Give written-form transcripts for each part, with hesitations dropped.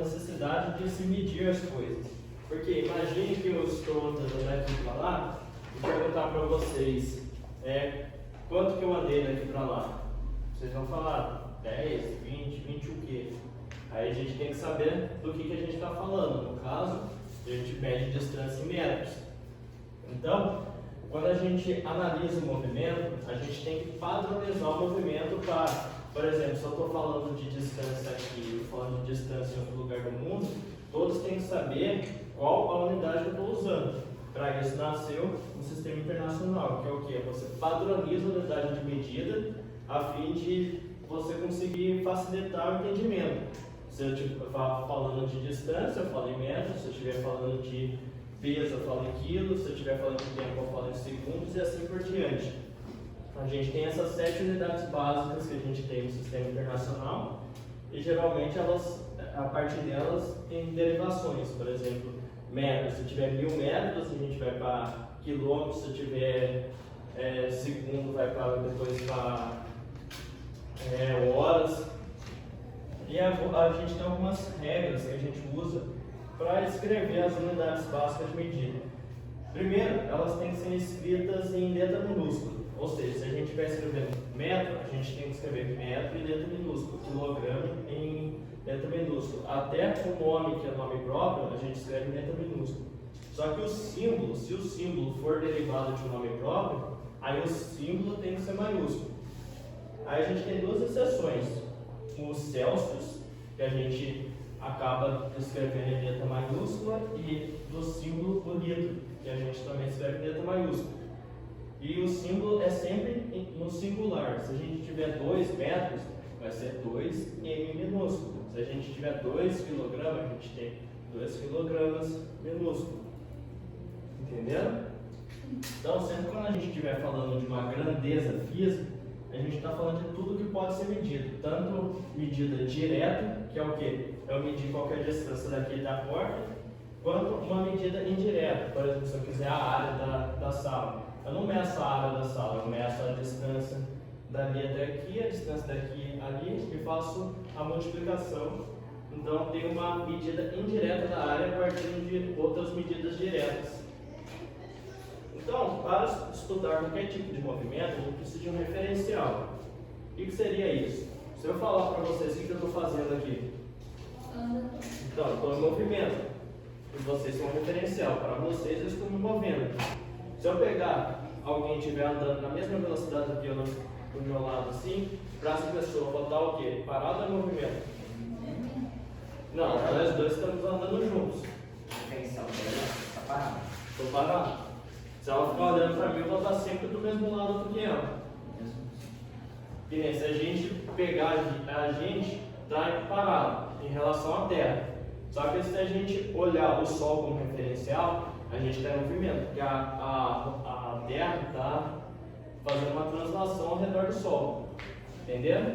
necessidade de se medir as coisas. Porque imagine que eu estou andando daqui para lá e perguntar para vocês quanto que eu andei daqui para lá. Vocês vão falar 10, 20, 20 o quê? Aí a gente tem que saber do que a gente está falando. No caso, a gente mede distância em metros. Então, quando a gente analisa o movimento, a gente tem que padronizar o movimento para, por exemplo, se eu estou falando de distância aqui, falando de distância em outro lugar do mundo, todos têm que saber qual a unidade que eu estou usando. Para isso nasceu um sistema internacional, que é o quê? Você padroniza a unidade de medida a fim de você conseguir facilitar o entendimento. Se eu estiver falando de distância, eu falo em metros. Se eu estiver falando de peso, eu falo em quilos. Se eu estiver falando de tempo, eu falo em segundos e assim por diante. A gente tem essas 7 unidades básicas que a gente tem no sistema internacional e geralmente a partir delas tem derivações. Por exemplo, metros, se tiver 1000 metros, a gente vai para quilômetros. Se tiver segundo, vai para depois para horas. E a gente tem algumas regras que a gente usa para escrever as unidades básicas de medida. Primeiro, elas têm que ser escritas em letra minúscula. Ou seja, se a gente estiver escrevendo metro, a gente tem que escrever metro em letra minúscula, quilograma em letra minúscula. Até o nome, que é nome próprio, a gente escreve em letra minúscula. Só que o símbolo, se o símbolo for derivado de um nome próprio, aí o símbolo tem que ser maiúsculo. Aí a gente tem 2 exceções. Os Celsius, que a gente acaba escrevendo em letra maiúscula, e do símbolo o litro, que a gente também escreve em letra maiúscula. E o símbolo é sempre no singular. Se a gente tiver 2 metros, vai ser 2 m minúsculo. Se a gente tiver 2 quilogramas, a gente tem 2 quilogramas minúsculo. Entenderam? Então, sempre quando a gente estiver falando de uma grandeza física, a gente está falando de tudo que pode ser medido. Tanto medida direta, que é o quê? Eu medir qualquer distância daqui da porta, quanto uma medida indireta. Por exemplo, se eu quiser a área da sala, eu não meço a área da sala, eu meço a distância dali até aqui, a distância daqui ali, e faço a multiplicação. Então, tem uma medida indireta da área a partir de outras medidas diretas. Então, para estudar qualquer tipo de movimento, a gente precisa de um referencial. O que seria isso? Se eu falar para vocês o que eu estou fazendo aqui, então, eu estou em movimento. E vocês são um referencial. Para vocês, eu estou me movendo. Se eu pegar alguém que estiver andando na mesma velocidade que eu do meu lado assim, para essa pessoa botar o quê? Parada ou movimento? Não, nós dois estamos andando juntos. Referencial dela está parado. Estou parado. Se ela ficar olhando para mim, eu vou estar sempre do mesmo lado do que ela. Que nem se a gente pegar a gente está parado em relação à Terra. Só que se a gente olhar o Sol como referencial, a gente está em movimento, porque a Terra está fazendo uma translação ao redor do Sol. Entendeu?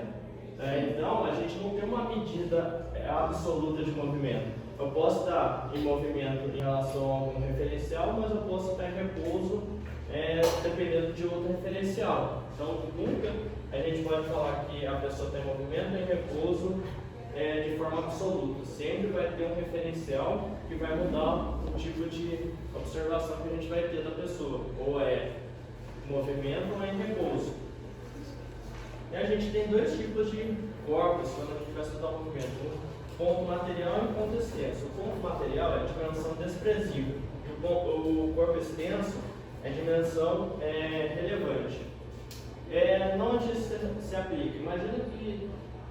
Então, a gente não tem uma medida absoluta de movimento. Eu posso estar em movimento em relação a algum referencial, mas eu posso estar em repouso dependendo de outro referencial. Então, nunca a gente pode falar que a pessoa está em movimento e em repouso de forma absoluta. Sempre vai ter um referencial que vai mudar o tipo de observação que a gente vai ter da pessoa. Ou é movimento ou é em repouso. E a gente tem 2 tipos de corpos quando a gente vai estudar o movimento. Ponto material e ponto extenso. O ponto material é a dimensão desprezível. O corpo extenso é dimensão relevante. Não onde isso se aplica. Imagina que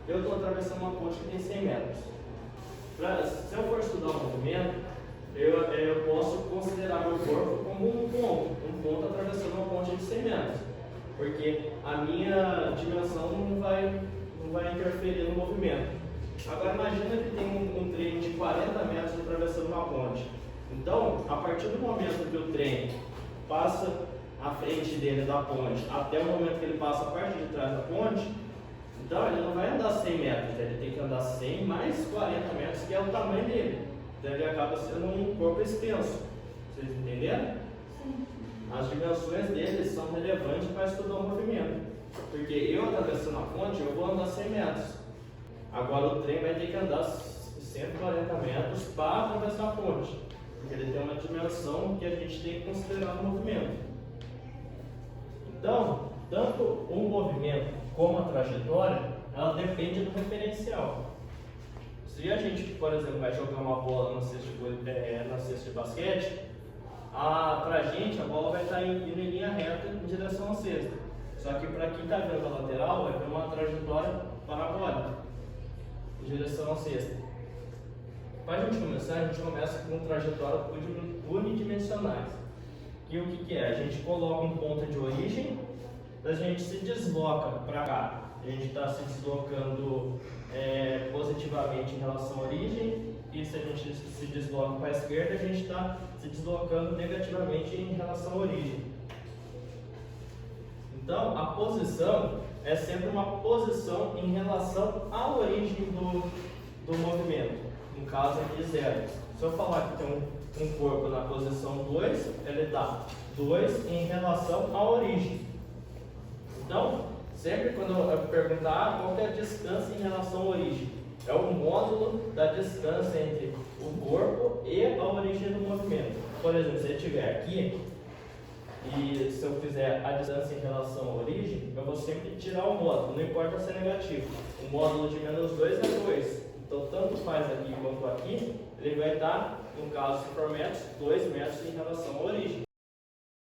eu estou atravessando uma ponte que tem 100 metros. Se eu for estudar o movimento, eu posso considerar meu corpo como um ponto atravessando uma ponte de 100 metros. Porque a minha dimensão não vai interferir no movimento. Agora imagina que tem um trem de 40 metros atravessando uma ponte. Então, a partir do momento que o trem passa à frente dele da ponte, até o momento que ele passa a parte de trás da ponte, então ele não vai andar 100 metros, ele tem que andar 100 mais 40 metros, que é o tamanho dele. Então ele acaba sendo um corpo extenso. Vocês entenderam? Sim. As dimensões dele são relevantes para estudar o movimento. Porque eu atravessando a ponte, eu vou andar 100 metros. Agora o trem vai ter que andar 140 metros para atravessar a ponte, porque ele tem uma dimensão que a gente tem que considerar no movimento. Então, tanto o movimento como a trajetória, ela depende do referencial. Se a gente, por exemplo, vai jogar uma bola na cesta de basquete, pra gente a bola vai estar indo em linha reta em direção à cesta. Só que para quem está vendo a lateral, vai ter uma trajetória parabólica em direção à cesta. Para a gente começa com trajetórias unidimensionais. E o que é? A gente coloca um ponto de origem, a gente se desloca para cá. A gente está se deslocando positivamente em relação à origem, e se a gente se desloca para a esquerda, a gente está se deslocando negativamente em relação à origem. Então, a posição é sempre uma posição em relação à origem do movimento, no caso aqui 0. Se eu falar que tem um corpo na posição 2, ele está 2 em relação à origem. Então, sempre quando eu perguntar qual é a distância em relação à origem, é o módulo da distância entre o corpo e a origem do movimento. Por exemplo, se ele estiver aqui, e se eu fizer a distância em relação à origem, eu vou sempre tirar o módulo, não importa se é negativo. O módulo de menos 2 é 2. Então, tanto faz aqui quanto aqui, ele vai estar, no caso se for metros, 2 metros em relação à origem.